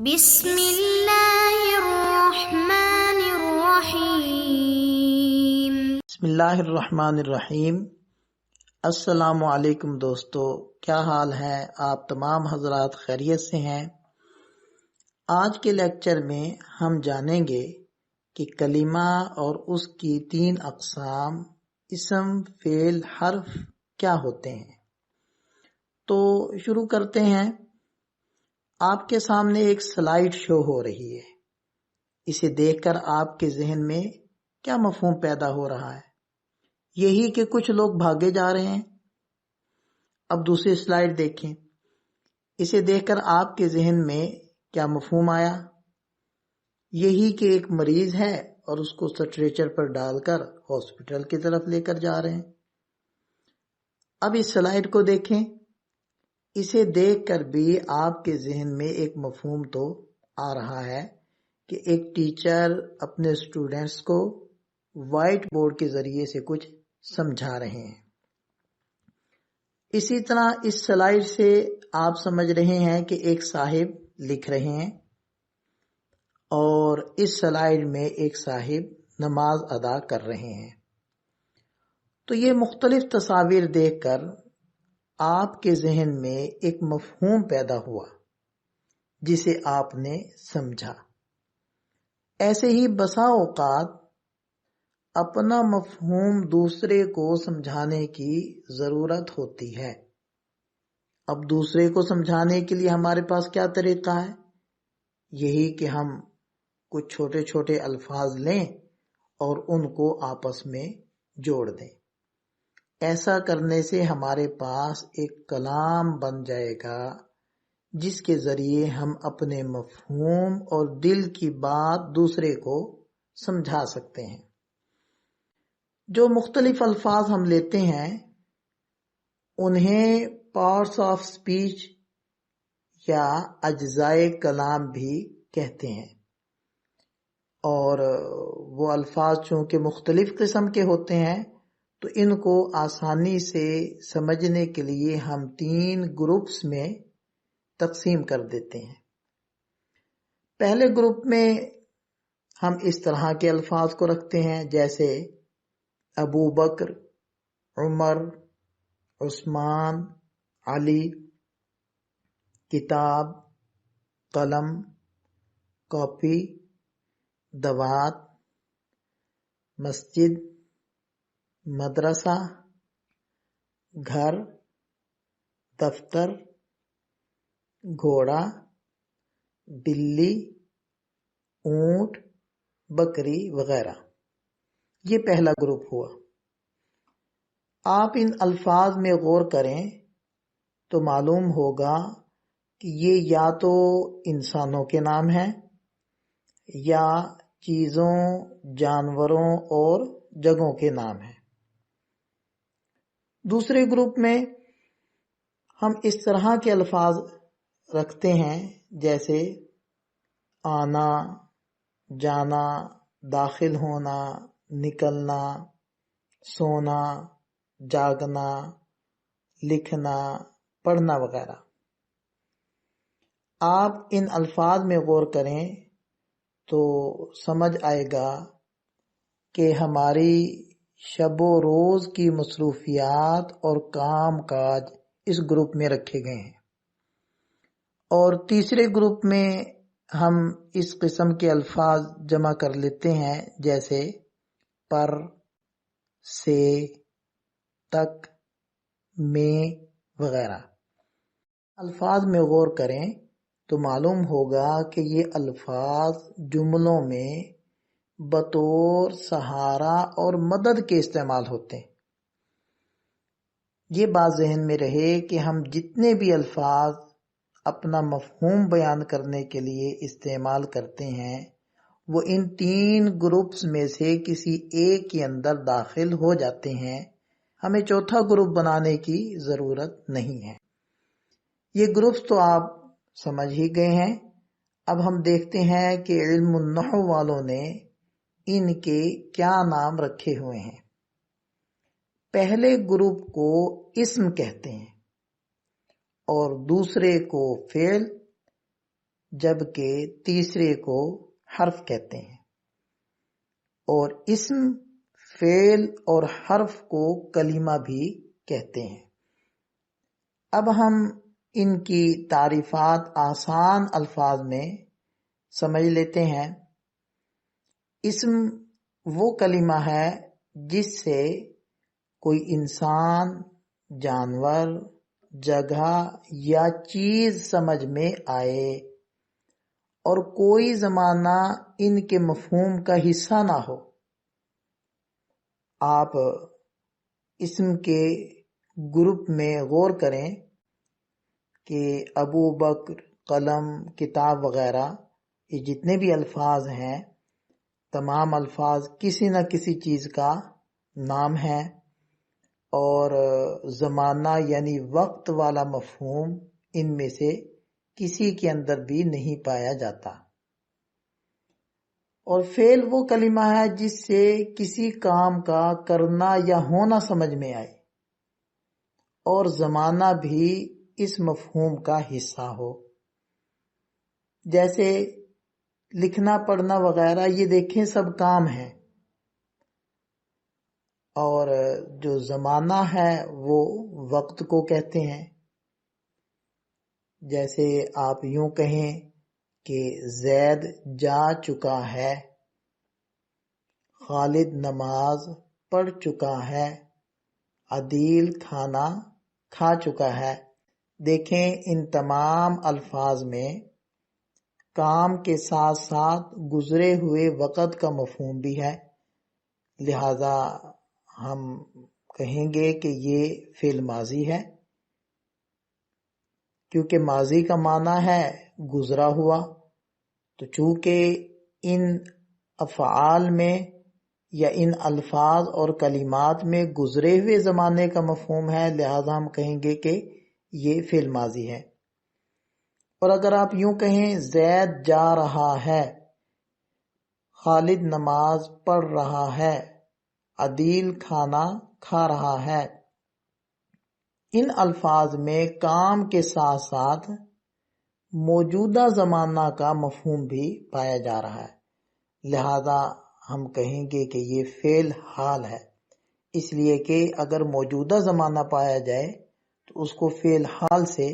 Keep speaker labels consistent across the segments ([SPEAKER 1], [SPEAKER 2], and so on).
[SPEAKER 1] بسم اللہ الرحمن الرحیم۔
[SPEAKER 2] بسم اللہ الرحمن الرحیم۔ السلام علیکم دوستو، کیا حال ہے؟ آپ تمام حضرات خیریت سے ہیں؟ آج کے لیکچر میں ہم جانیں گے کہ کلمہ اور اس کی 3 اقسام اسم، فعل، حرف کیا ہوتے ہیں۔ تو شروع کرتے ہیں۔ آپ کے سامنے ایک سلائیڈ شو ہو رہی ہے، اسے دیکھ کر آپ کے ذہن میں کیا مفہوم پیدا ہو رہا ہے؟ یہی کہ کچھ لوگ بھاگے جا رہے ہیں۔ اب دوسری سلائیڈ دیکھیں، اسے دیکھ کر آپ کے ذہن میں کیا مفہوم آیا؟ یہی کہ ایک مریض ہے اور اس کو سٹریچر پر ڈال کر ہاسپٹل کی طرف لے کر جا رہے ہیں۔ اب اس سلائیڈ کو دیکھیں، اسے دیکھ کر بھی آپ کے ذہن میں ایک مفہوم تو آ رہا ہے کہ ایک ٹیچر اپنے اسٹوڈنٹس کو وائٹ بورڈ کے ذریعے سے کچھ سمجھا رہے ہیں۔ اسی طرح اس سلائیڈ سے آپ سمجھ رہے ہیں کہ ایک صاحب لکھ رہے ہیں اور اس سلائیڈ میں ایک صاحب نماز ادا کر رہے ہیں۔ تو یہ مختلف تصاویر دیکھ کر آپ کے ذہن میں ایک مفہوم پیدا ہوا جسے آپ نے سمجھا۔ ایسے ہی بسا اوقات اپنا مفہوم دوسرے کو سمجھانے کی ضرورت ہوتی ہے۔ اب دوسرے کو سمجھانے کے لیے ہمارے پاس کیا طریقہ ہے؟ یہی کہ ہم کچھ چھوٹے چھوٹے الفاظ لیں اور ان کو آپس میں جوڑ دیں۔ ایسا کرنے سے ہمارے پاس ایک کلام بن جائے گا جس کے ذریعے ہم اپنے مفہوم اور دل کی بات دوسرے کو سمجھا سکتے ہیں۔ جو مختلف الفاظ ہم لیتے ہیں انہیں پارٹس آف سپیچ یا اجزائے کلام بھی کہتے ہیں، اور وہ الفاظ چونکہ مختلف قسم کے ہوتے ہیں تو ان کو آسانی سے سمجھنے کے لیے ہم 3 گروپس میں تقسیم کر دیتے ہیں۔ پہلے گروپ میں ہم اس طرح کے الفاظ کو رکھتے ہیں جیسے ابو بکر، عمر، عثمان، علی، کتاب، قلم، کاپی، دوات، مسجد، مدرسہ، گھر، دفتر، گھوڑا، بلی، اونٹ، بکری وغیرہ۔ یہ پہلا گروپ ہوا۔ آپ ان الفاظ میں غور کریں تو معلوم ہوگا کہ یہ یا تو انسانوں کے نام ہیں یا چیزوں، جانوروں اور جگہوں کے نام ہیں۔ دوسرے گروپ میں ہم اس طرح کے الفاظ رکھتے ہیں جیسے آنا، جانا، داخل ہونا، نکلنا، سونا، جاگنا، لکھنا، پڑھنا وغیرہ۔ آپ ان الفاظ میں غور کریں تو سمجھ آئے گا کہ ہماری شب و روز کی مصروفیات اور کام کاج اس گروپ میں رکھے گئے ہیں۔ اور تیسرے گروپ میں ہم اس قسم کے الفاظ جمع کر لیتے ہیں جیسے پر، سے، تک، میں وغیرہ۔ الفاظ میں غور کریں تو معلوم ہوگا کہ یہ الفاظ جملوں میں بطور سہارا اور مدد کے استعمال ہوتے ہیں۔ یہ بات ذہن میں رہے کہ ہم جتنے بھی الفاظ اپنا مفہوم بیان کرنے کے لیے استعمال کرتے ہیں وہ ان 3 گروپس میں سے کسی ایک کے اندر داخل ہو جاتے ہیں، ہمیں چوتھا گروپ بنانے کی ضرورت نہیں ہے۔ یہ گروپس تو آپ سمجھ ہی گئے ہیں۔ اب ہم دیکھتے ہیں کہ علم النحو والوں نے ان کے کیا نام رکھے ہوئے ہیں۔ پہلے گروپ کو اسم کہتے ہیں اور دوسرے کو فعل، جبکہ تیسرے کو حرف کہتے ہیں، اور اسم، فعل اور حرف کو کلمہ بھی کہتے ہیں۔ اب ہم ان کی تعریفات آسان الفاظ میں سمجھ لیتے ہیں۔ اسم وہ کلمہ ہے جس سے کوئی انسان، جانور، جگہ یا چیز سمجھ میں آئے اور کوئی زمانہ ان کے مفہوم کا حصہ نہ ہو۔ آپ اسم کے گروپ میں غور کریں کہ ابو بکر، قلم، کتاب وغیرہ، یہ جتنے بھی الفاظ ہیں، تمام الفاظ کسی نہ کسی چیز کا نام ہے، اور زمانہ یعنی وقت والا مفہوم ان میں سے کسی کے اندر بھی نہیں پایا جاتا۔ اور فعل وہ کلمہ ہے جس سے کسی کام کا کرنا یا ہونا سمجھ میں آئے، اور زمانہ بھی اس مفہوم کا حصہ ہو۔ جیسے لکھنا، پڑھنا وغیرہ، یہ دیکھیں سب کام ہیں، اور جو زمانہ ہے وہ وقت کو کہتے ہیں۔ جیسے آپ یوں کہیں کہ زید جا چکا ہے، خالد نماز پڑھ چکا ہے، عدیل کھانا کھا چکا ہے۔ دیکھیں ان تمام الفاظ میں کام کے ساتھ ساتھ گزرے ہوئے وقت کا مفہوم بھی ہے، لہذا ہم کہیں گے کہ یہ فعل ماضی ہے، کیونکہ ماضی کا معنی ہے گزرا ہوا۔ تو چونکہ ان افعال میں یا ان الفاظ اور کلمات میں گزرے ہوئے زمانے کا مفہوم ہے، لہذا ہم کہیں گے کہ یہ فعل ماضی ہے۔ اور اگر آپ یوں کہیں زید جا رہا ہے، خالد نماز پڑھ رہا ہے، عدیل کھانا کھا رہا ہے، ان الفاظ میں کام کے ساتھ ساتھ موجودہ زمانہ کا مفہوم بھی پایا جا رہا ہے، لہذا ہم کہیں گے کہ یہ فعل حال ہے، اس لیے کہ اگر موجودہ زمانہ پایا جائے تو اس کو فعل حال سے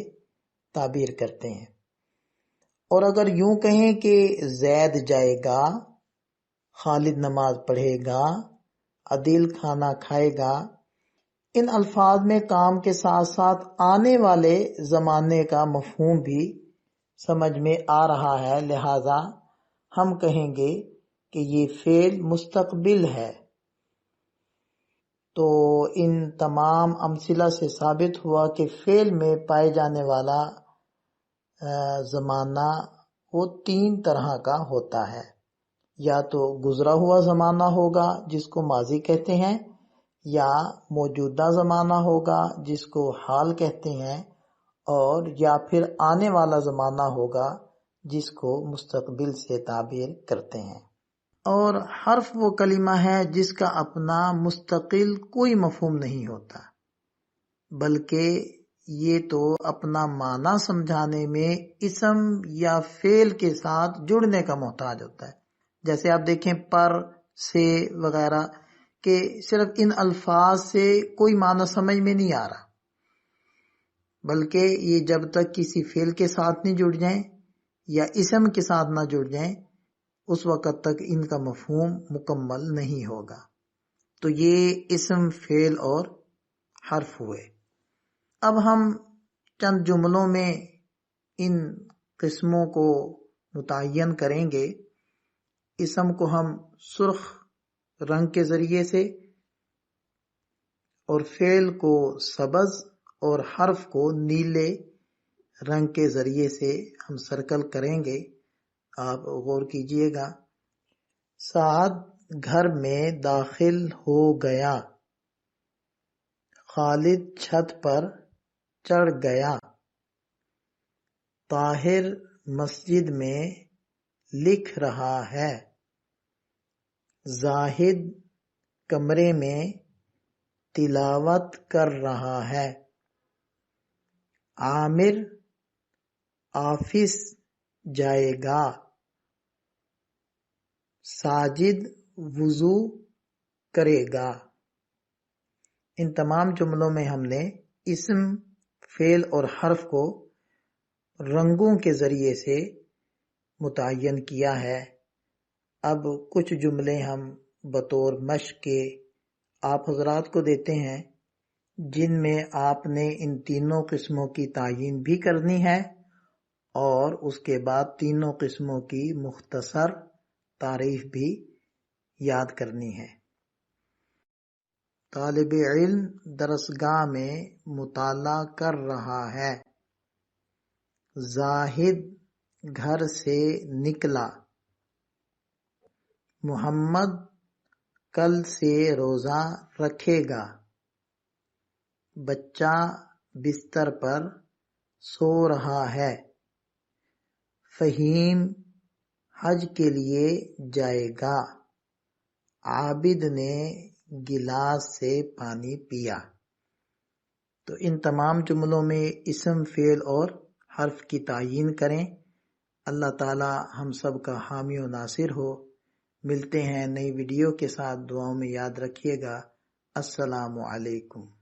[SPEAKER 2] تعبیر کرتے ہیں۔ اور اگر یوں کہیں کہ زید جائے گا، خالد نماز پڑھے گا، عدیل کھانا کھائے گا، ان الفاظ میں کام کے ساتھ ساتھ آنے والے زمانے کا مفہوم بھی سمجھ میں آ رہا ہے، لہذا ہم کہیں گے کہ یہ فعل مستقبل ہے۔ تو ان تمام امثلہ سے ثابت ہوا کہ فعل میں پائے جانے والا زمانہ وہ تین طرح کا ہوتا ہے، یا تو گزرا ہوا زمانہ ہوگا جس کو ماضی کہتے ہیں، یا موجودہ زمانہ ہوگا جس کو حال کہتے ہیں، اور یا پھر آنے والا زمانہ ہوگا جس کو مستقبل سے تعبیر کرتے ہیں۔ اور حرف وہ کلمہ ہے جس کا اپنا مستقل کوئی مفہوم نہیں ہوتا، بلکہ یہ تو اپنا معنی سمجھانے میں اسم یا فعل کے ساتھ جڑنے کا محتاج ہوتا ہے۔ جیسے آپ دیکھیں پر، سے وغیرہ، کہ صرف ان الفاظ سے کوئی معنی سمجھ میں نہیں آ رہا، بلکہ یہ جب تک کسی فعل کے ساتھ نہیں جڑ جائیں یا اسم کے ساتھ نہ جڑ جائیں اس وقت تک ان کا مفہوم مکمل نہیں ہوگا۔ تو یہ اسم، فعل اور حرف ہوئے۔ اب ہم چند جملوں میں ان قسموں کو متعین کریں گے۔ اسم کو ہم سرخ رنگ کے ذریعے سے، اور فعل کو سبز، اور حرف کو نیلے رنگ کے ذریعے سے ہم سرکل کریں گے۔ آپ غور کیجئے گا۔ سعد گھر میں داخل ہو گیا، خالد چھت پر چڑھ گیا، طاہر مسجد میں لکھ رہا ہے، زاہد کمرے میں تلاوت کر رہا ہے، عامر آفس جائے گا، ساجد وضو کرے گا۔ ان تمام جملوں میں ہم نے اسم، فعل اور حرف کو رنگوں کے ذریعے سے متعین کیا ہے۔ اب کچھ جملے ہم بطور مشق کے آپ حضرات کو دیتے ہیں، جن میں آپ نے ان تینوں قسموں کی تعیین بھی کرنی ہے اور اس کے بعد تینوں قسموں کی مختصر تعریف بھی یاد کرنی ہے۔ طالب علم درسگاہ میں مطالعہ کر رہا ہے۔ زاہد گھر سے نکلا۔ محمد کل سے روزہ رکھے گا۔ بچہ بستر پر سو رہا ہے۔ فہیم حج کے لیے جائے گا۔ عابد نے گلاس سے پانی پیا۔ تو ان تمام جملوں میں اسم، فعل اور حرف کی تعیین کریں۔ اللہ تعالی ہم سب کا حامی و ناصر ہو۔ ملتے ہیں نئی ویڈیو کے ساتھ، دعاؤں میں یاد رکھیے گا۔ السلام علیکم۔